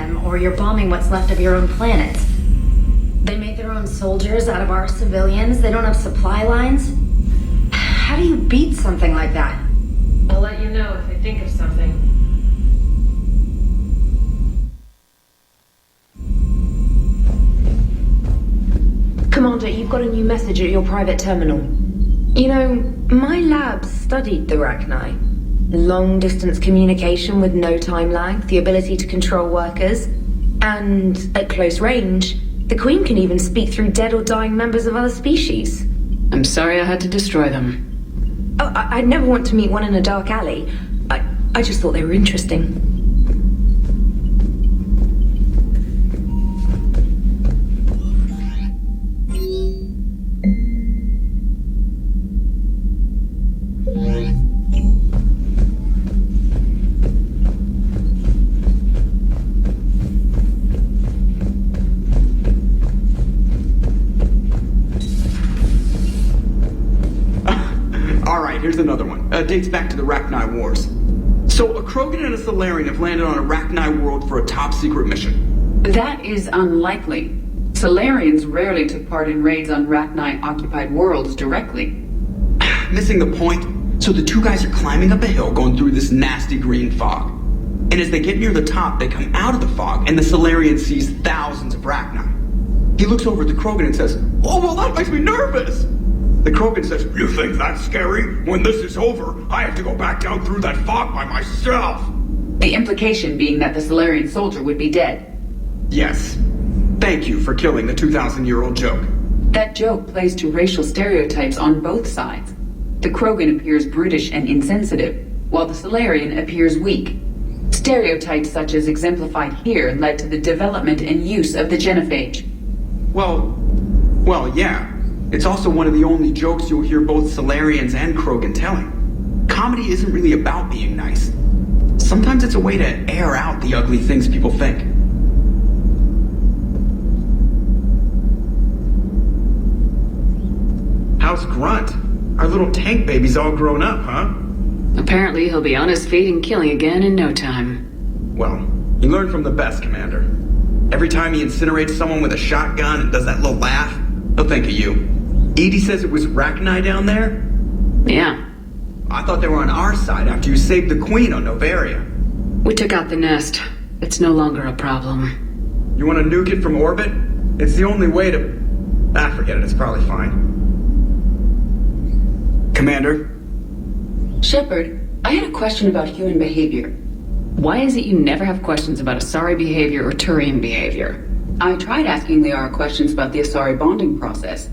them, or you're bombing what's left of your own planet. They make their own soldiers out of our civilians. They don't have supply lines. How do you beat something like that? I'll let you know if I think of something. Commander, you've got a new message at your private terminal. You know, my lab studied the Rachni. Long-distance communication with no time lag, the ability to control workers, and at close range, the Queen can even speak through dead or dying members of other species. I'm sorry I had to destroy them. Oh, I'd never want to meet one in a dark alley. I just thought they were interesting. Here's another one. Dates back to the Rachni Wars. So, a Krogan and a Solarian have landed on a Rachni world for a top-secret mission. That is unlikely. Solarians rarely took part in raids on Rachni-occupied worlds directly. Missing the point? So the two guys are climbing up a hill going through this nasty green fog. And as they get near the top, they come out of the fog, and the Solarian sees thousands of Rachni. He looks over at the Krogan and says, "Oh, well, that makes me nervous!" The Krogan says, "You think that's scary? When this is over, I have to go back down through that fog by myself." The implication being that the Solarian soldier would be dead. Yes. Thank you for killing the 2,000-year-old joke. That joke plays to racial stereotypes on both sides. The Krogan appears brutish and insensitive, while the Solarian appears weak. Stereotypes such as exemplified here led to the development and use of the genophage. Well, yeah. It's also one of the only jokes you'll hear both Solarians and Krogan telling. Comedy isn't really about being nice. Sometimes it's a way to air out the ugly things people think. How's Grunt? Our little tank baby's all grown up, huh? Apparently he'll be on his feet and killing again in no time. Well, he learned from the best, Commander. Every time he incinerates someone with a shotgun and does that little laugh, he'll think of you. Edie says it was Rachni down there? Yeah. I thought they were on our side after you saved the Queen on Noveria. We took out the nest. It's no longer a problem. You want to nuke it from orbit? It's the only way to... forget it. It's probably fine. Commander? Shepard, I had a question about human behavior. Why is it you never have questions about Asari behavior or Turian behavior? I tried asking Liara questions about the Asari bonding process.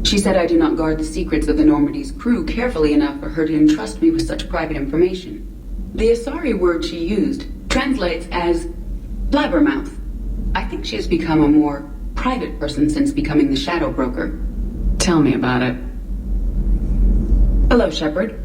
She said I do not guard the secrets of the Normandy's crew carefully enough for her to entrust me with such private information. The Asari word she used translates as blabbermouth. I think she has become a more private person since becoming the Shadow Broker. Tell me about it. Hello, Shepard.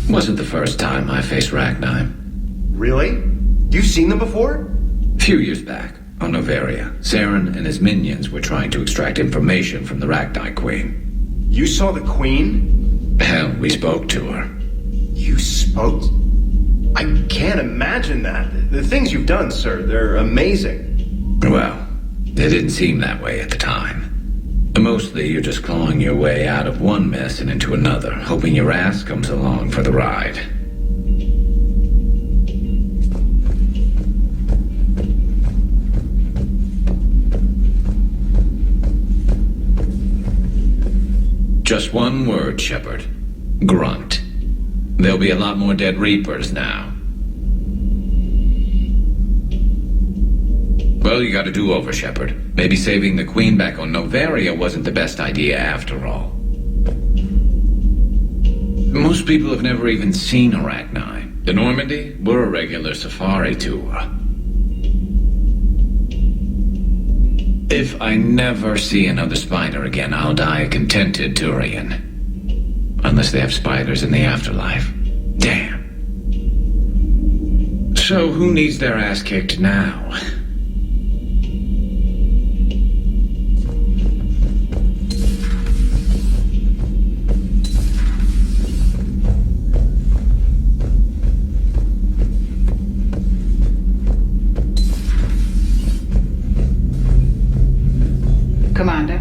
Wasn't the first time I faced Rachni. Really? You've seen them before? A few years back, on Noveria, Saren and his minions were trying to extract information from the Rachni Queen. You saw the Queen? Hell, we spoke to her. You spoke? I can't imagine that. The things you've done, sir, they're amazing. Well, it didn't seem that way at the time. Mostly you're just clawing your way out of one mess and into another, hoping your ass comes along for the ride. Just one word, Shepard. Grunt. There'll be a lot more dead Reapers now. Well, you got a do-over, Shepard. Maybe saving the Queen back on Noveria wasn't the best idea after all. Most people have never even seen Arachni. The Normandy, we're a regular safari tour. If I never see another spider again, I'll die a contented Turian. Unless they have spiders in the afterlife. Damn. So who needs their ass kicked now? Commander?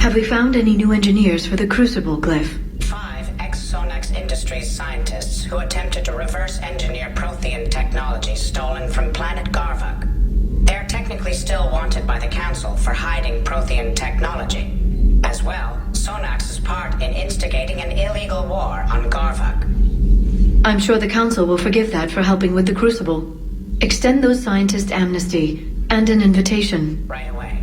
Have we found any new engineers for the Crucible glyph? 5 ex-Sonax Industries scientists who attempted to reverse engineer Prothean technology stolen from planet Garvug. They're technically still wanted by the Council for hiding Prothean technology. As well, Sonax's part in instigating an illegal war on Garvug. I'm sure the Council will forgive that for helping with the Crucible. Extend those scientists amnesty and an invitation. Right away.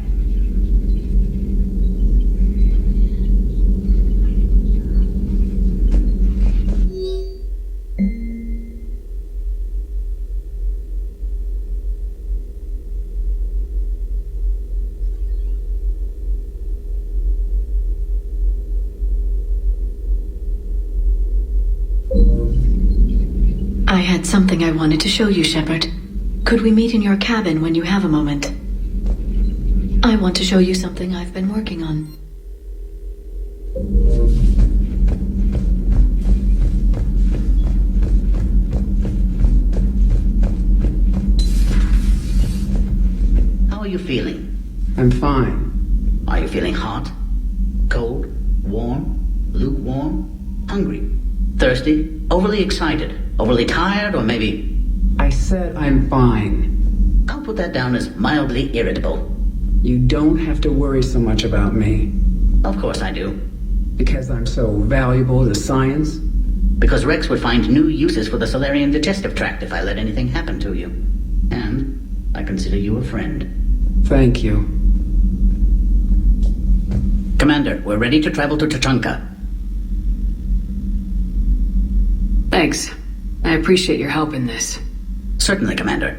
I had something I wanted to show you, Shepard. Could we meet in your cabin when you have a moment? I want to show you something I've been working on. How are you feeling? I'm fine. Are you feeling hot? Cold? Warm? Lukewarm? Hungry? Thirsty? Overly excited? Overly tired? Or maybe... I said I'm fine. I'll put that down as mildly irritable. You don't have to worry so much about me. Of course I do. Because I'm so valuable to science? Because Rex would find new uses for the Solarian digestive tract if I let anything happen to you. And I consider you a friend. Thank you. Commander, we're ready to travel to Tachanka. Thanks. I appreciate your help in this. Certainly, Commander.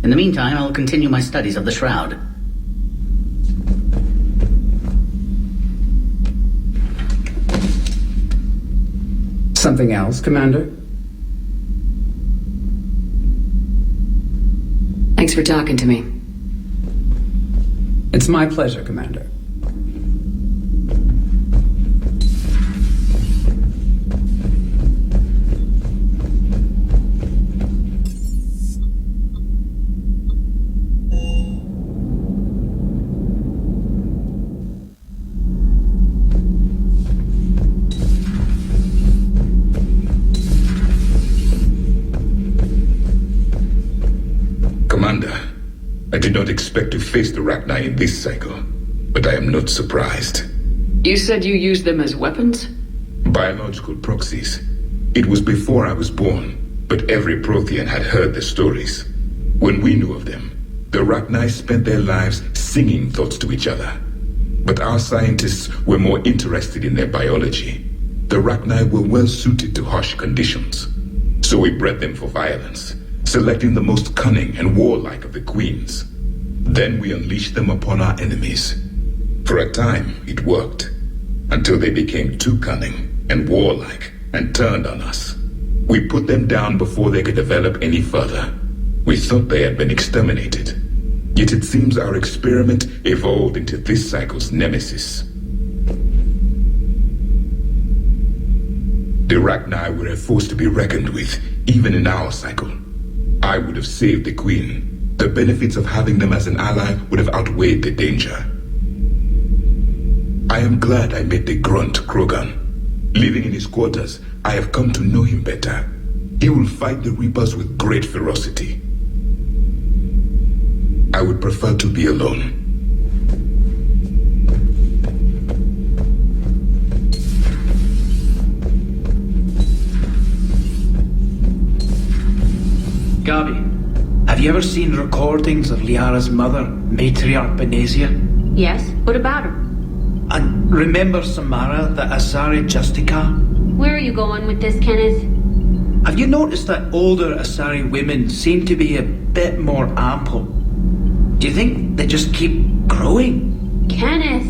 In the meantime, I'll continue my studies of the Shroud. Something else, Commander? Thanks for talking to me. It's my pleasure, Commander. Commander, I did not expect to face the Rachni in this cycle, but I am not surprised. You said you used them as weapons? Biological proxies. It was before I was born, but every Prothean had heard the stories. When we knew of them, the Rachni spent their lives singing thoughts to each other. But our scientists were more interested in their biology. The Rachni were well suited to harsh conditions, so we bred them for violence, selecting the most cunning and warlike of the queens. Then we unleashed them upon our enemies. For a time, it worked, until they became too cunning and warlike and turned on us. We put them down before they could develop any further. We thought they had been exterminated. Yet it seems our experiment evolved into this cycle's nemesis. The Rachni were a force to be reckoned with, even in our cycle. I would have saved the Queen. The benefits of having them as an ally would have outweighed the danger. I am glad I met the grunt Krogan. Living in his quarters, I have come to know him better. He will fight the Reapers with great ferocity. I would prefer to be alone. Gabi, have you ever seen recordings of Liara's mother, Matriarch Benazia? Yes? What about her? And remember Samara, the Asari Justica? Where are you going with this, Kenneth? Have you noticed that older Asari women seem to be a bit more ample? Do you think they just keep growing? Kenneth!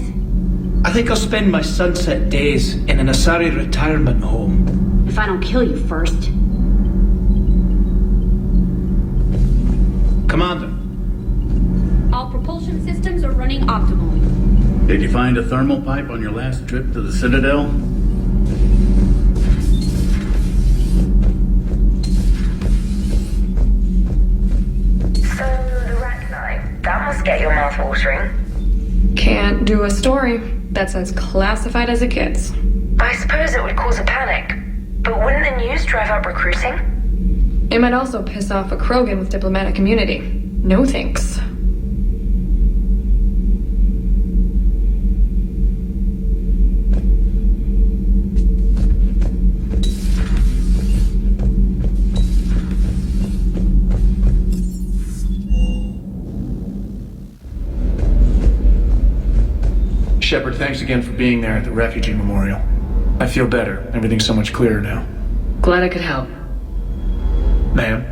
I think I'll spend my sunset days in an Asari retirement home. If I don't kill you first. Commander. All propulsion systems are running optimally. Did you find a thermal pipe on your last trip to the Citadel? So, the Rachni, that must get your mouth watering. Can't do a story. That's as classified as it gets. I suppose it would cause a panic, but wouldn't the news drive up recruiting? It might also piss off a Krogan with diplomatic immunity. No thanks. Shepard, thanks again for being there at the refugee memorial. I feel better. Everything's so much clearer now. Glad I could help. Ma'am?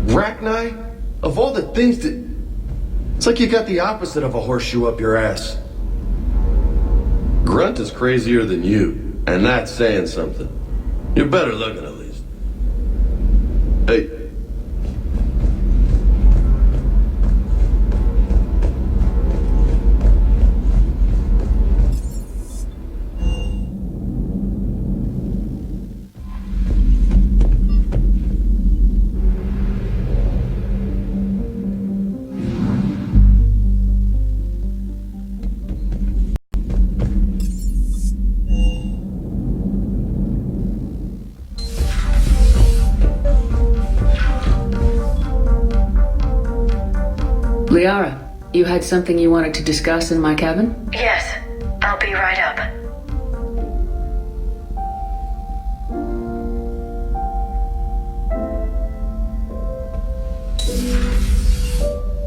Rachni? Of all the things that... It's like you got the opposite of a horseshoe up your ass. Grunt is crazier than you, and that's saying something. You're better looking at least. Hey. Liara, you had something you wanted to discuss in my cabin? Yes, I'll be right up.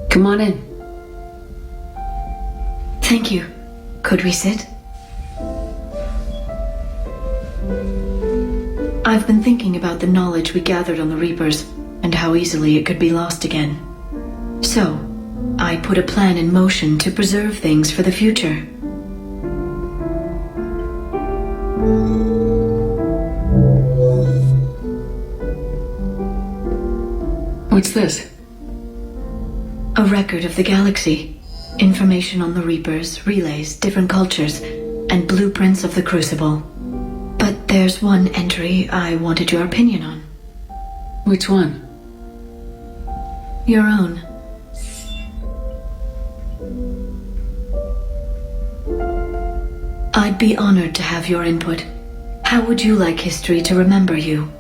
Come on in. Thank you. Could we sit? I've been thinking about the knowledge we gathered on the Reapers, and how easily it could be lost again. So, I put a plan in motion to preserve things for the future. What's this? A record of the galaxy. Information on the Reapers, relays, different cultures, and blueprints of the Crucible. But there's one entry I wanted your opinion on. Which one? Your own. I'd be honored to have your input. How would you like history to remember you?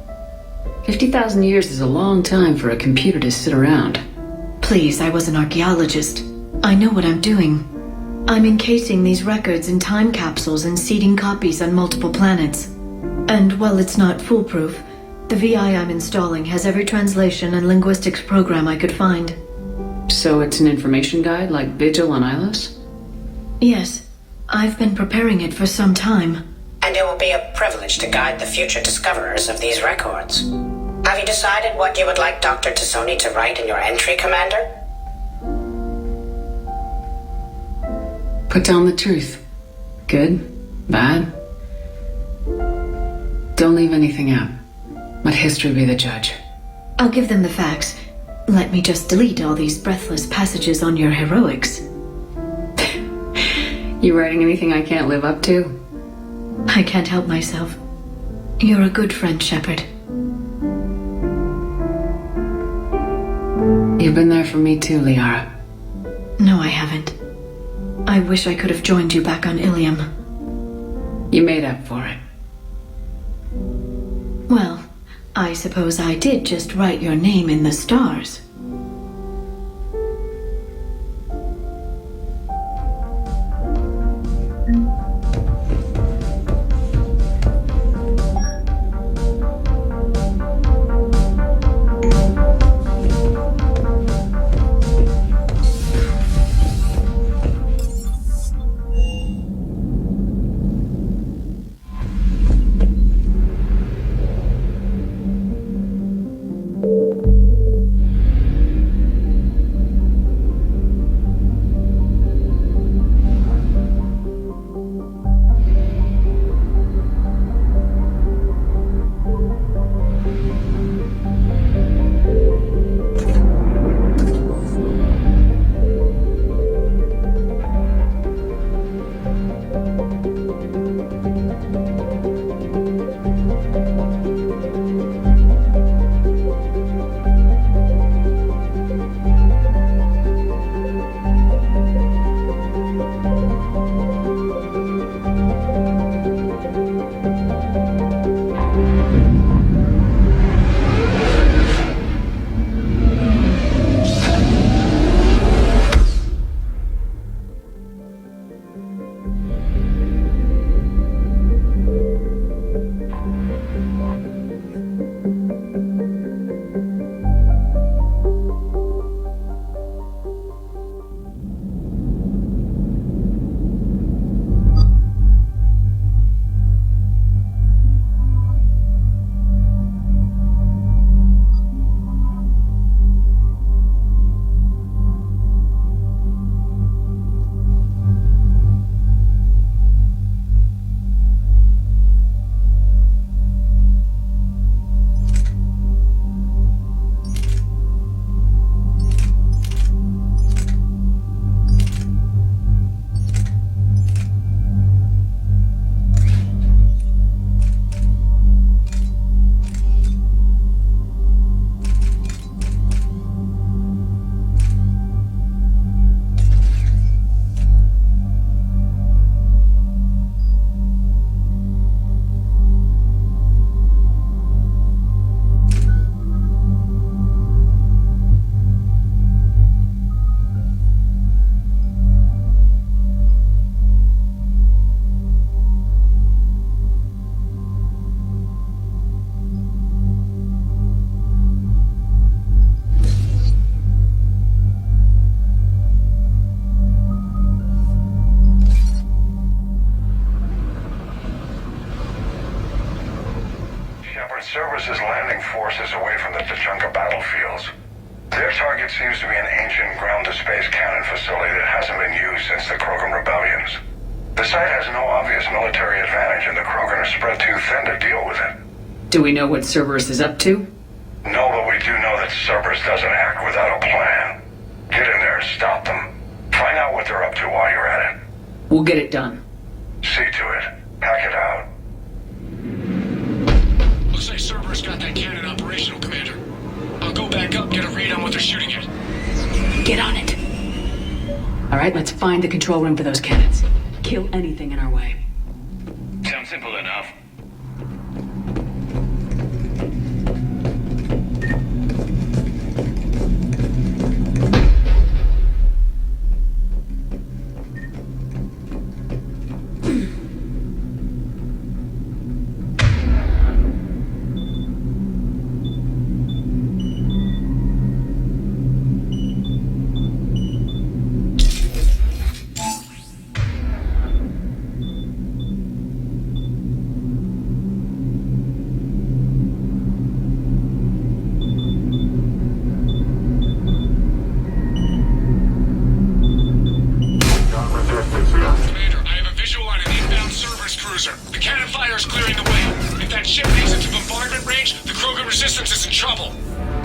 50,000 years is a long time for a computer to sit around. Please, I was an archaeologist. I know what I'm doing. I'm encasing these records in time capsules and seeding copies on multiple planets. And while it's not foolproof, the VI I'm installing has every translation and linguistics program I could find. So it's an information guide like Vigil on Ilos? Yes. I've been preparing it for some time. And it will be a privilege to guide the future discoverers of these records. Have you decided what you would like Dr. Tassoni to write in your entry, Commander? Put down the truth. Good? Bad? Don't leave anything out. Let history be the judge. I'll give them the facts. Let me just delete all these breathless passages on your heroics. You writing anything I can't live up to? I can't help myself. You're a good friend, Shepard. You've been there for me too, Liara. No, I haven't. I wish I could have joined you back on Ilium. You made up for it. Well, I suppose I did just write your name in the stars. Cerberus is landing forces away from the Tachanka battlefields. Their target seems to be an ancient ground-to-space cannon facility that hasn't been used since the Krogan rebellions. The site has no obvious military advantage, and the Krogan are spread too thin to deal with it. Do we know what Cerberus is up to? No, but we do know that Cerberus doesn't act without a plan. Get in there and stop them. Find out what they're up to while you're at it. We'll get it done. See to it. Hack it out. Looks like Cerberus got that cannon operational, Commander. I'll go back up, get a read on what they're shooting at. Get on it. All right, let's find the control room for those cannons. Kill anything in our way. Sounds simple enough.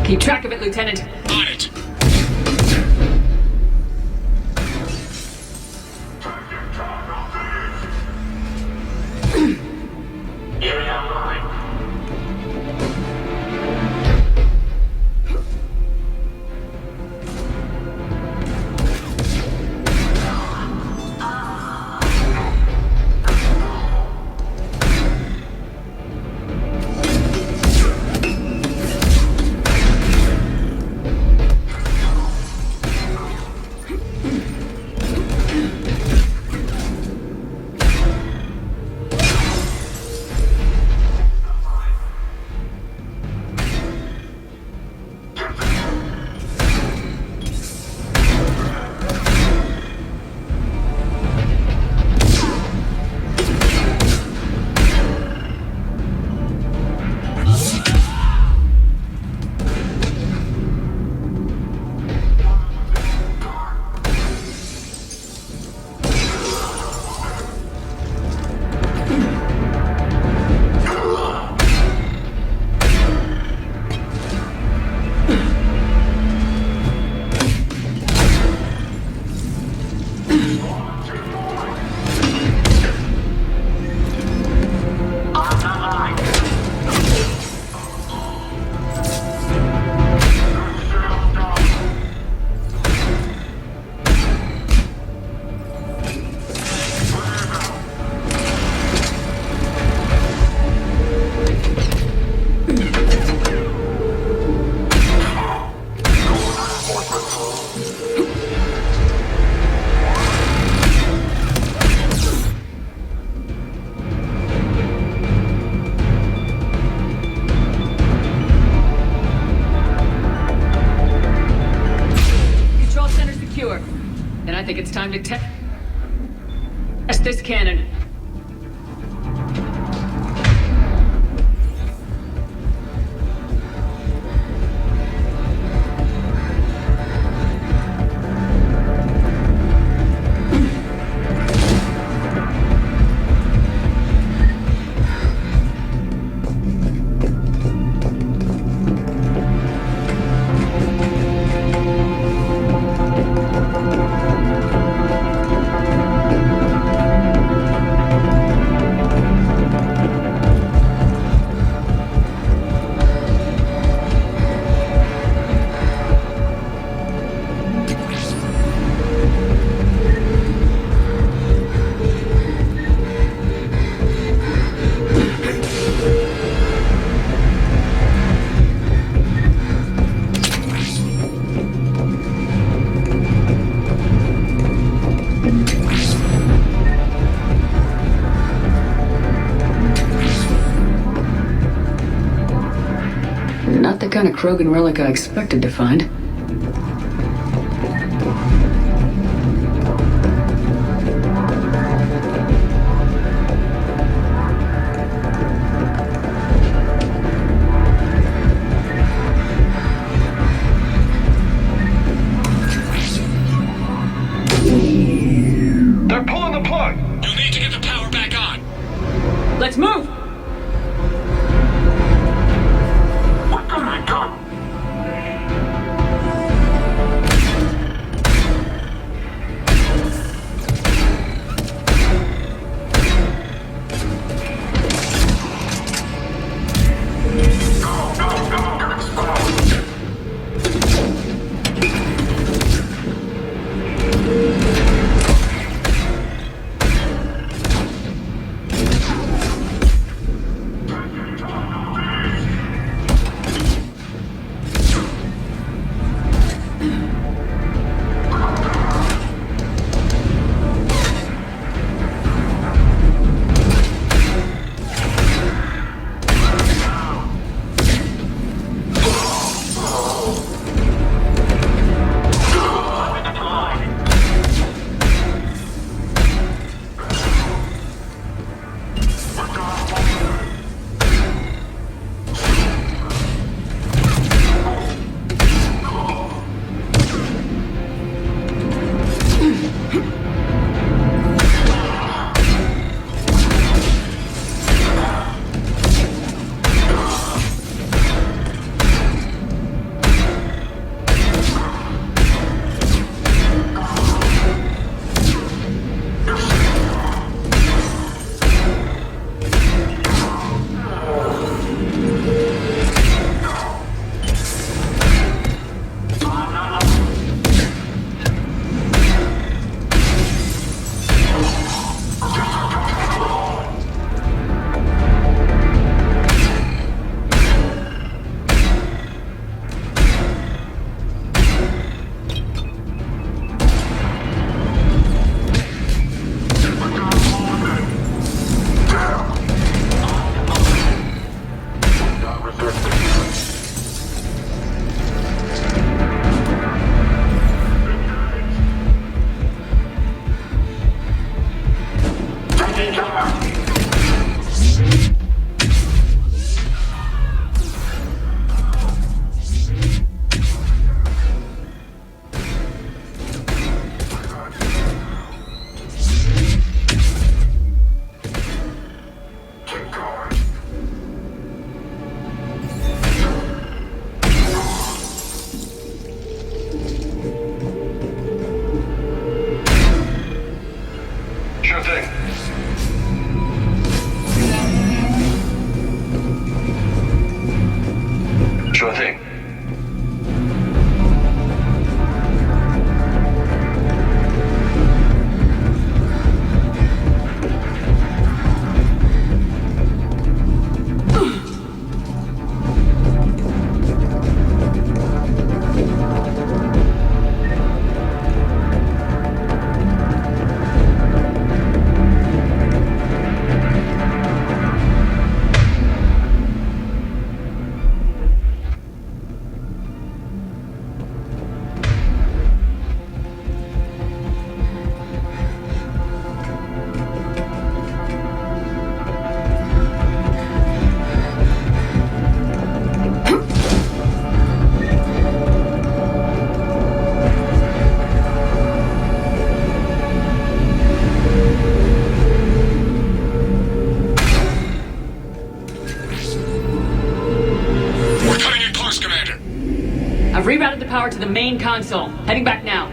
Keep track of it, Lieutenant. On it. Time to test this cannon. Not the kind of Krogan relic I expected to find. They're pulling the plug! You'll need to get the power back on. Let's move! What have I done? power to the main console. Heading back now.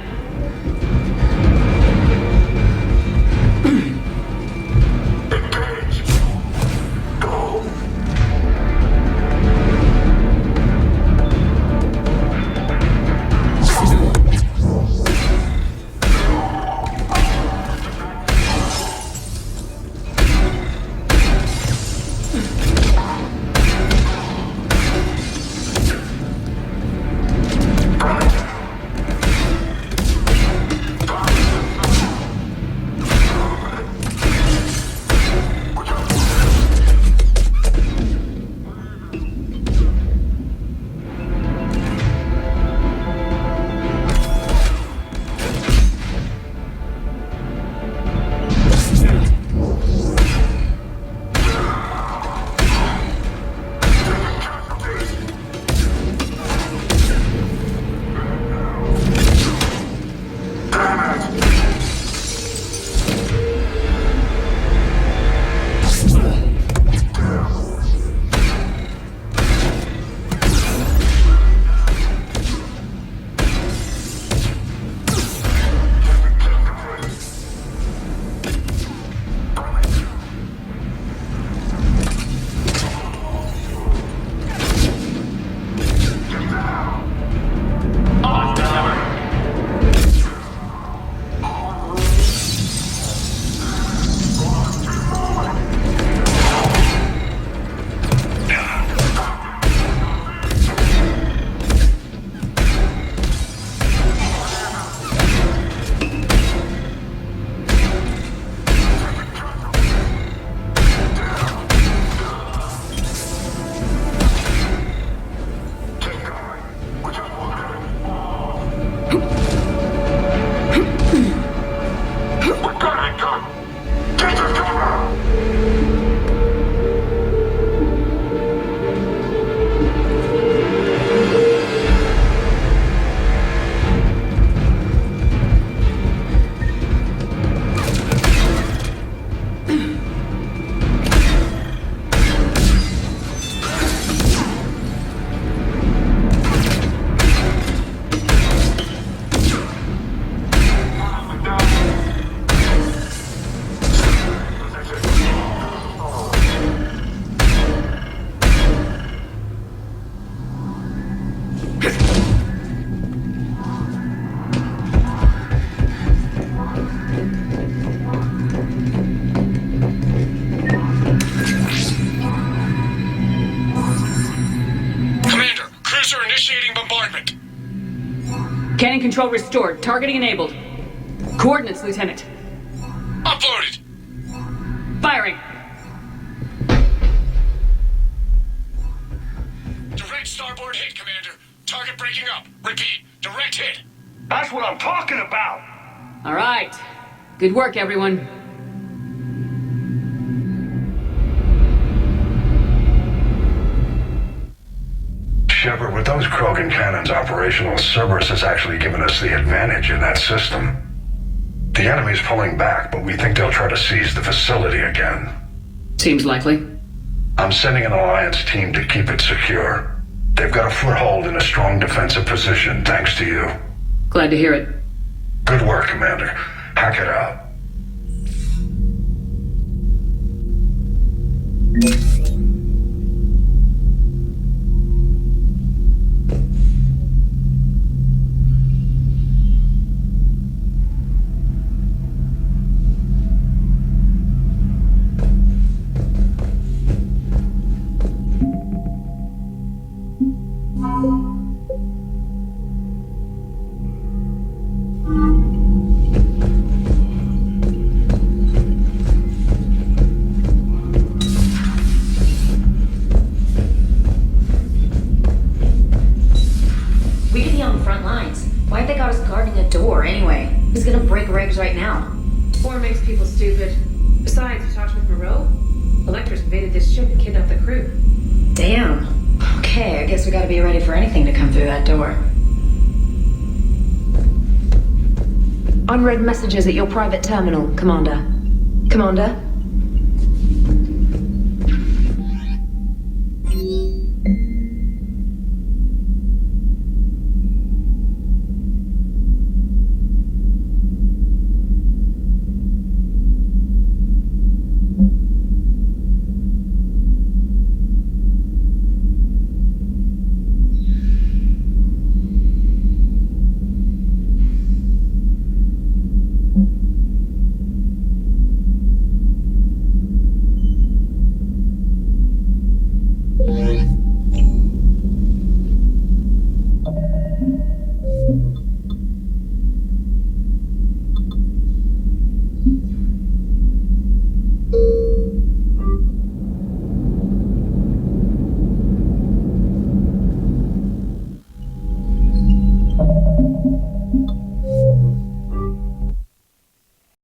Cannon control restored. Targeting enabled. Coordinates, Lieutenant. Uploaded. Firing. Direct starboard hit, Commander. Target breaking up. Repeat. Direct hit. That's what I'm talking about. All right. Good work, everyone. Shepard, with those Krogan cannons operational, Cerberus has actually given us the advantage in that system. The enemy's pulling back, but we think they'll try to seize the facility again. Seems likely. I'm sending an Alliance team to keep it secure. They've got a foothold in a strong defensive position, thanks to you. Glad to hear it. Good work, Commander. Hack it out. Right now. War makes people stupid. Besides, you talked with Moreau? Electors invaded this ship and kidnapped the crew. Damn. Okay, I guess we gotta be ready for anything to come through that door. Unread messages at your private terminal, Commander. Commander?